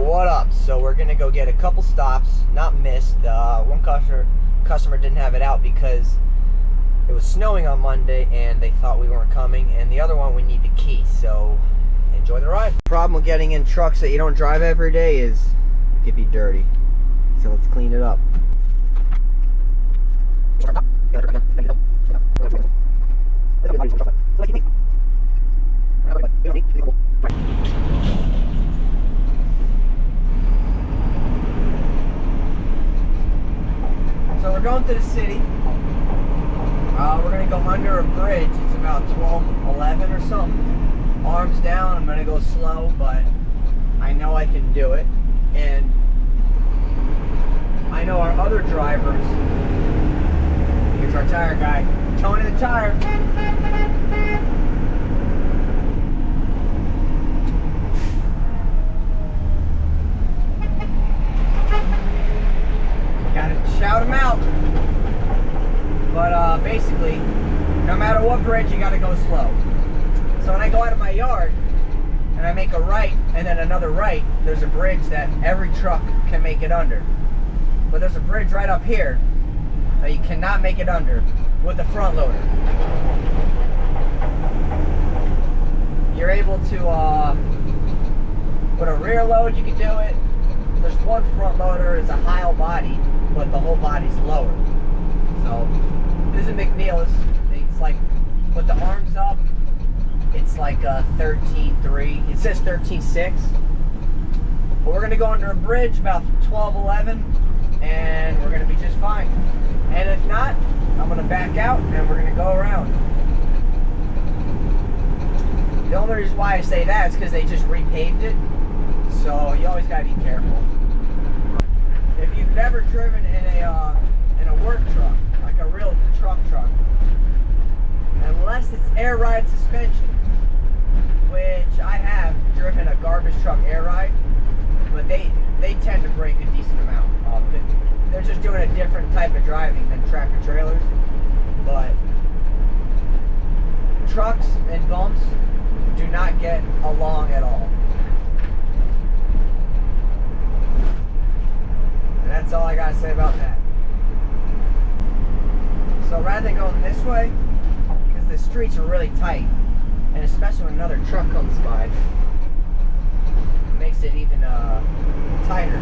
what up? So we're gonna go get a couple stops, not missed. One customer didn't have it out because it was snowing on Monday and they thought we weren't coming, and the other one we need the key, so enjoy the ride. The problem with getting in trucks that you don't drive every day is it could be dirty. So let's clean it up. So we're going to the city. We're going to go under a bridge. It's about 12:11 or something. Arms down. I'm going to go slow, but I know I can do it. And I know our other drivers. Here's our tire guy. Towing the tire. Gotta shout them out. But basically, no matter what bridge, you gotta go slow. So when I go out of my yard and I make a right and then another right, there's a bridge that every truck can make it under. But there's a bridge right up here that you cannot make it under with a front loader. You're able to, with a rear load, you can do it. There's one front loader, it's a Heil body, but the whole body's lower. So this is McNeil's. It's like, with the arms up, it's like a 13.3. It says 13.6. But we're gonna go under a bridge about 12:11, and we're gonna be just fine. And if not, I'm gonna back out and we're gonna go around. The only reason why I say that is because they just repaved it, so you always gotta be careful. If you've never driven in a work truck, like a real truck, unless it's air ride suspension, which I have driven a garbage truck air ride, but they tend to break a decent amount. They're just doing a different type of driving than tractor trailers, but trucks and bumps do not get along at all. And that's all I gotta say about that. So rather than going this way, because the streets are really tight, and especially when another truck comes by, it makes it even tighter.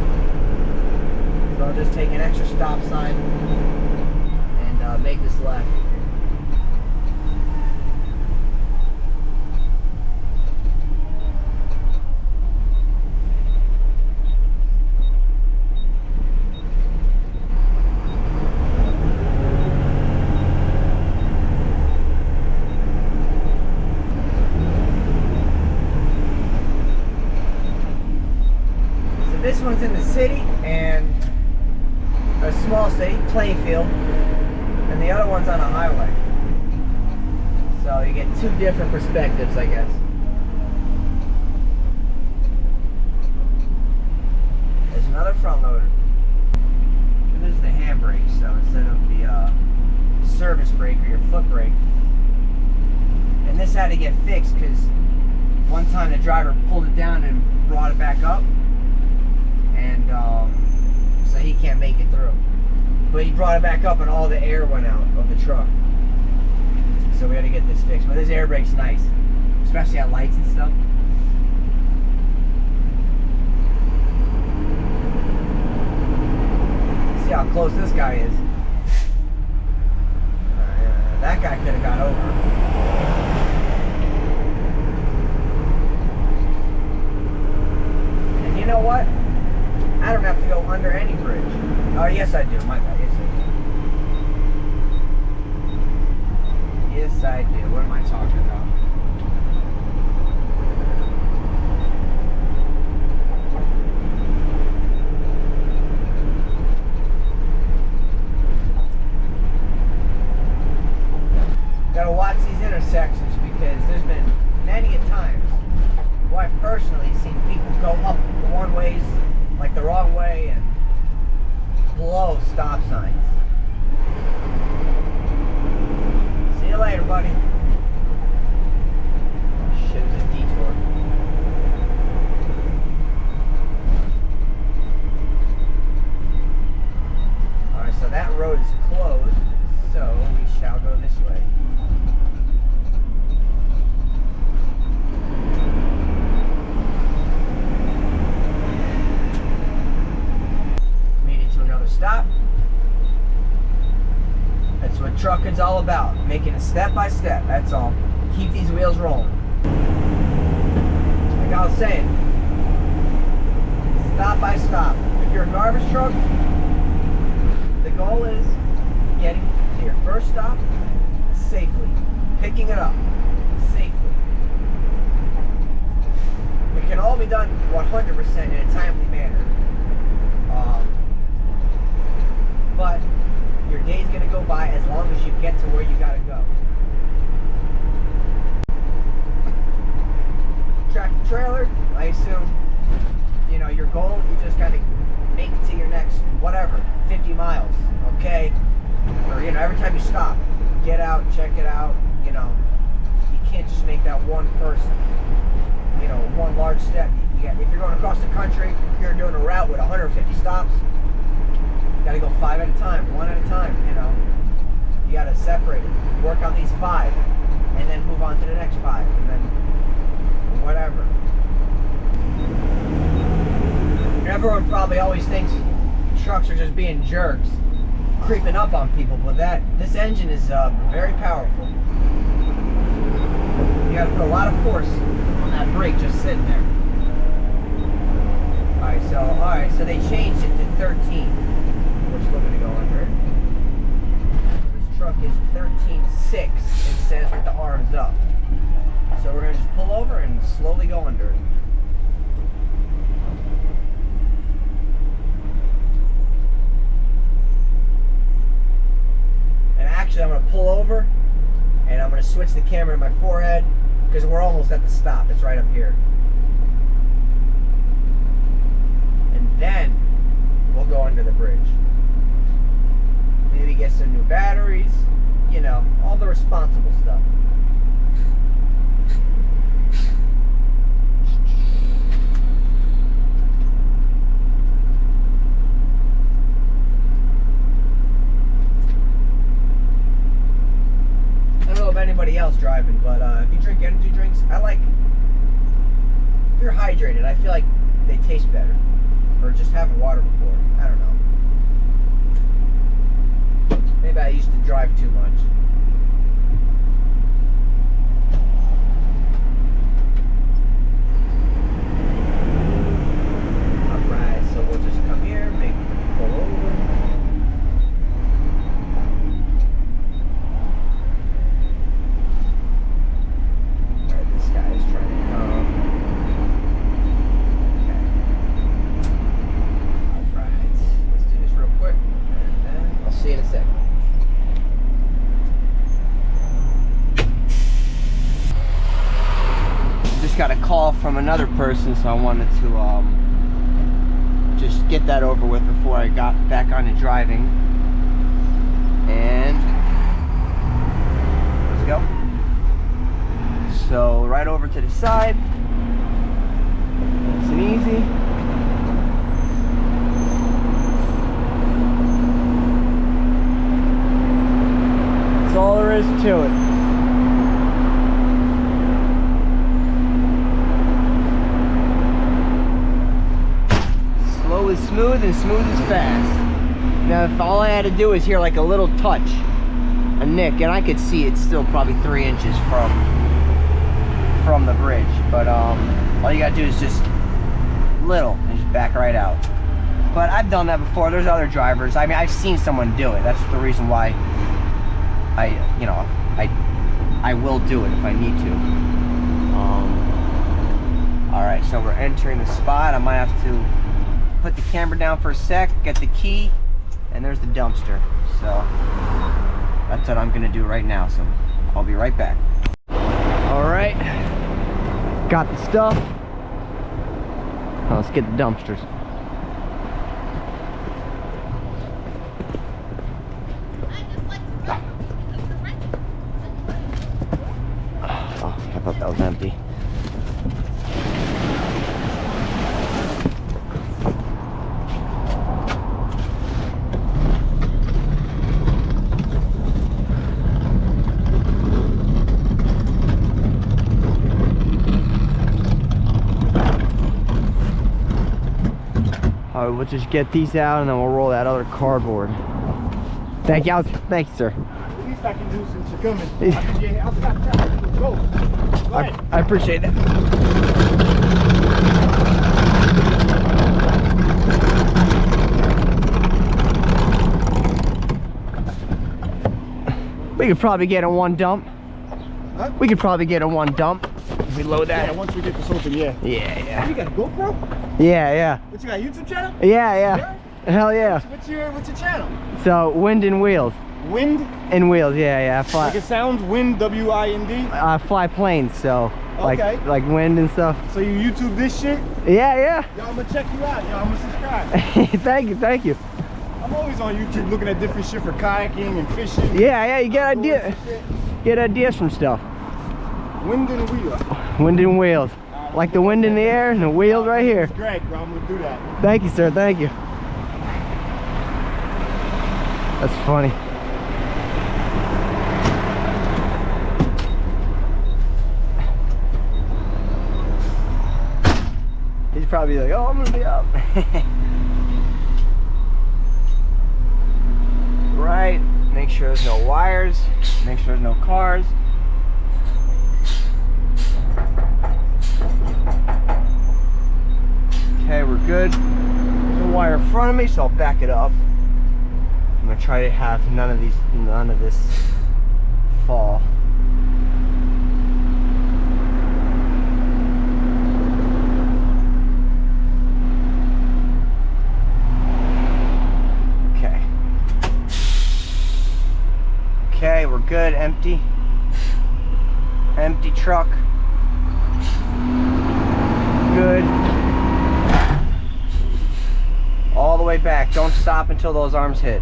So I'll just take an extra stop sign and make this left. This one's in the city, and a small city, Plainfield, and the other one's on a highway. So you get two different perspectives, I guess. There's another front loader. And this is the handbrake, so instead of the service brake or your foot brake. And this had to get fixed because one time the driver pulled it down and brought it back up. And so he can't make it through. But he brought it back up and all the air went out of the truck. So we had to get this fixed. But this air brake's nice, especially at lights and stuff. See how close this guy is. That guy could have got over. And you know what? I don't have to go under any bridge. Oh, yes I do. My bad. Yes I do. What am I talking about? Gotta watch these intersections because there's been many a times where I've personally seen people go up the one ways, like the wrong way, and blow stop signs. See you later, buddy. Shit, it's a detour. trucking's all about. Making it step by step, that's all. Keep these wheels rolling. Like I was saying, stop by stop. If you're a garbage truck, the goal is getting to your first stop safely. Picking it up safely. It can all be done 100% in a timely manner. But your day's going to go by as long as you get to where you got to go. Tractor trailer, I assume, you know, your goal, you just got to make it to your next, whatever, 50 miles, okay? Or, you know, every time you stop, get out, check it out, you know. You can't just make that one large step. If you're going across the country, you're doing a route with 150 stops, you got to go 5 at a time, 1 at a time, you know. You got to separate it. Work on these 5, and then move on to the next 5, and then whatever. Everyone probably always thinks trucks are just being jerks, creeping up on people, but this engine is very powerful. You got to put a lot of force on that brake just sitting there. Alright, so they changed it to 13. We're still going to go under it. This truck is 13.6, it says, with the arms up. So we're going to just pull over and slowly go under it. And actually I'm going to pull over and I'm going to switch the camera to my forehead because we're almost at the stop. It's right up here. And then we'll go under the bridge. Maybe get some new batteries, you know, all the responsible stuff. I don't know if anybody else driving, but if you drink energy drinks, if you're hydrated, I feel like they taste better. Or just having water before. I don't know. Maybe I used to drive too much. Alright, so we'll just come here, maybe pull over. Where this guy is trying to come. See you in a sec. Just got a call from another person, so I wanted to just get that over with before I got back on to driving. And let's go. So right over to the side. Nice and easy. That's all there is to it. Slow is smooth and smooth is fast. Now if all I had to do is hear like a little touch, a nick, and I could see it's still probably 3 inches from the bridge, but all you gotta do is just little and just back right out. But I've done that before. There's other drivers. I mean, I've seen someone do it. That's the reason why I will do it if I need to. Alright, so we're entering the spot. I might have to put the camera down for a sec, get the key, and there's the dumpster. So that's what I'm gonna do right now. So I'll be right back. Alright, got the stuff. Now let's get the dumpsters. I thought that was empty. Alright, we'll just get these out and then we'll roll that other cardboard. Thank you, sir. stacking juice since you're coming. I'll stop traffic. Go. Go ahead. I appreciate that. We could probably get in one dump. Huh? We could probably get in one dump if we load that. Yeah, once we get this open, yeah. Yeah. You got a GoPro? Yeah. What, you got a YouTube channel? Yeah. Hell yeah. What's your channel? So, Wind and Wheels. Wind? And Wheels, yeah. Like it sounds, Wind, W-I-N-D? Fly planes, so okay. like wind and stuff. So you YouTube this shit? Yeah. Yo, I'm gonna check you out. Yo, I'm gonna subscribe. Thank you. I'm always on YouTube looking at different shit for kayaking and fishing. Yeah, you get ideas from stuff. Wind and Wheels. Wind and Wheels. Like the wind in the air and the wheels right here. Greg, bro, I'm gonna do that. Thank you, sir. Thank you. That's funny. He's probably like, oh, I'm gonna be up. Right. Make sure there's no wires. Make sure there's no cars. Okay, we're good. There's a wire in front of me, so I'll back it up. I'm gonna try to have none of this fall. Okay, we're good. Empty truck. Good. All the way back. Don't stop until those arms hit.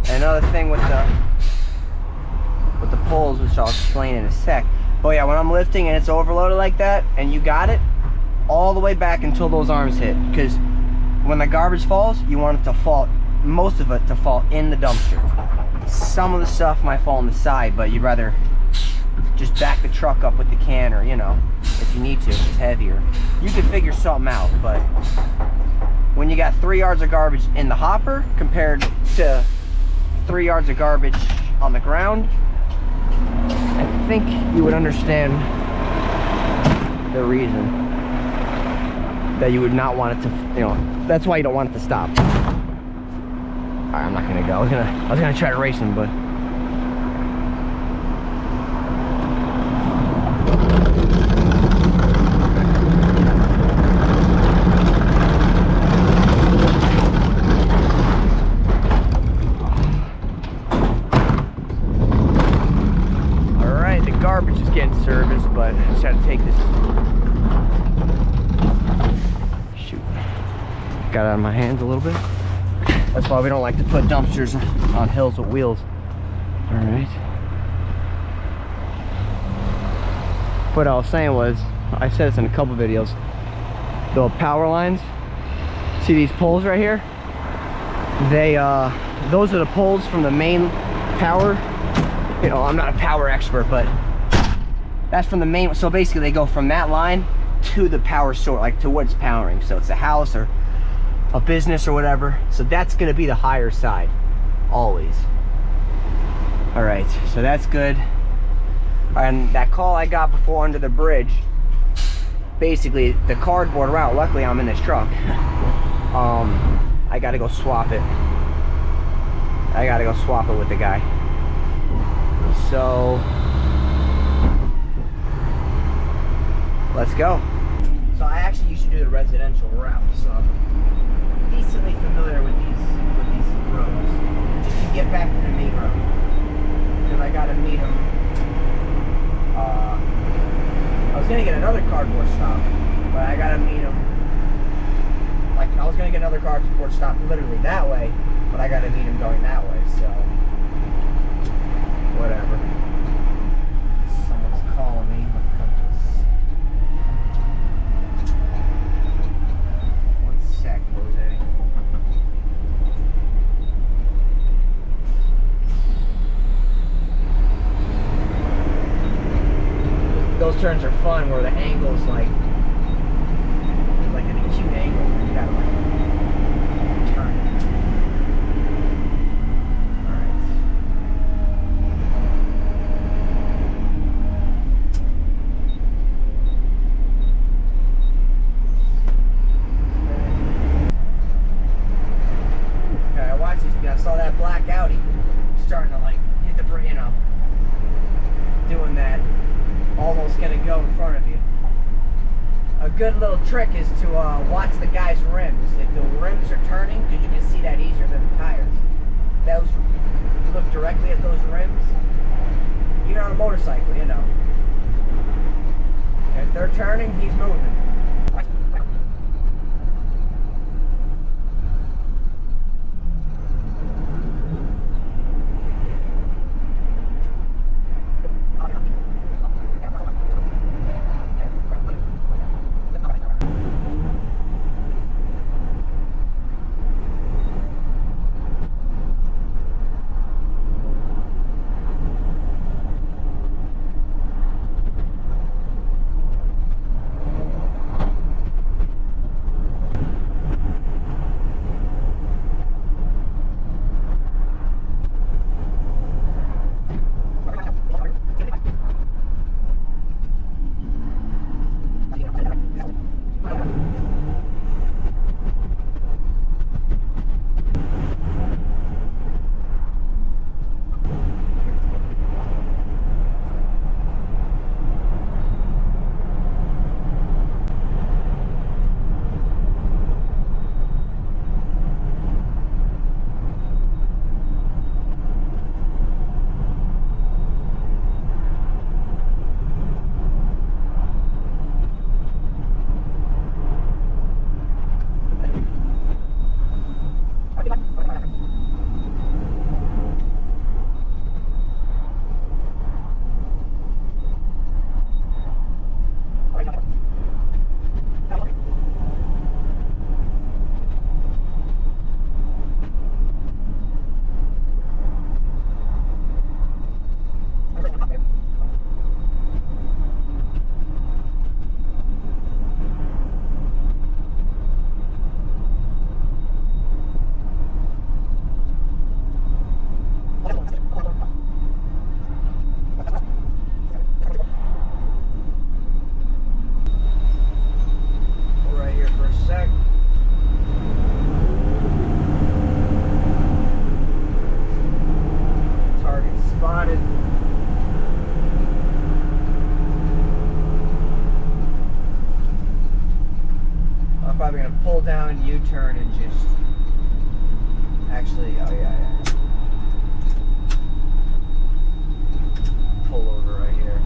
Another thing with the poles, which I'll explain in a sec. But yeah, when I'm lifting and it's overloaded like that, and you got it, all the way back until those arms hit. Because when the garbage falls, you want it to fall, most of it to fall in the dumpster. Some of the stuff might fall on the side, but you'd rather just back the truck up with the can, or, you know, if you need to, if it's heavier. You can figure something out, but when you got 3 yards of garbage in the hopper compared to 3 yards of garbage on the ground, I think you would understand the reason that you would not want it to, you know, that's why you don't want it to stop. Alright, I'm not gonna go. I was gonna try to race him, but alright, the garbage is getting serviced, but I just had to take this. Shoot. Got it out of my hands a little bit. That's why we don't like to put dumpsters on hills with wheels. All right. What I was saying was, I said this in a couple videos, the power lines, see these poles right here? Those are the poles from the main power. You know, I'm not a power expert, but that's from the main, so basically they go from that line to the power source, like to what's powering. So it's a house or a business or whatever, so that's going to be the higher side always. All right, so that's good. And that call I got before under the bridge, basically the cardboard route, luckily I'm in this truck, I gotta go swap it. I gotta go swap it with the guy. So let's go. So I actually used to do the residential route, so I'm decently familiar with these roads, just to get back to the main road, because I gotta meet him. I was gonna get another cardboard stop, but I gotta meet him. Like, I was gonna get another cardboard stop literally that way, but I gotta meet him going that way. So whatever. Someone's calling me. One sec, Jose. Those turns are fun where the angle's like an acute angle where you gotta like turn. good little trick is to watch the guy's rims. If the rims are turning, because you can see that easier than the tires. Those, you look directly at those rims. Even on a motorcycle, you know. If they're turning, he's moving. Probably gonna pull down, U-turn, and just actually, oh yeah. Pull over right here.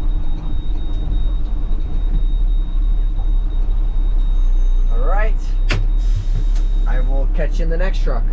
All right. I will catch you in the next truck.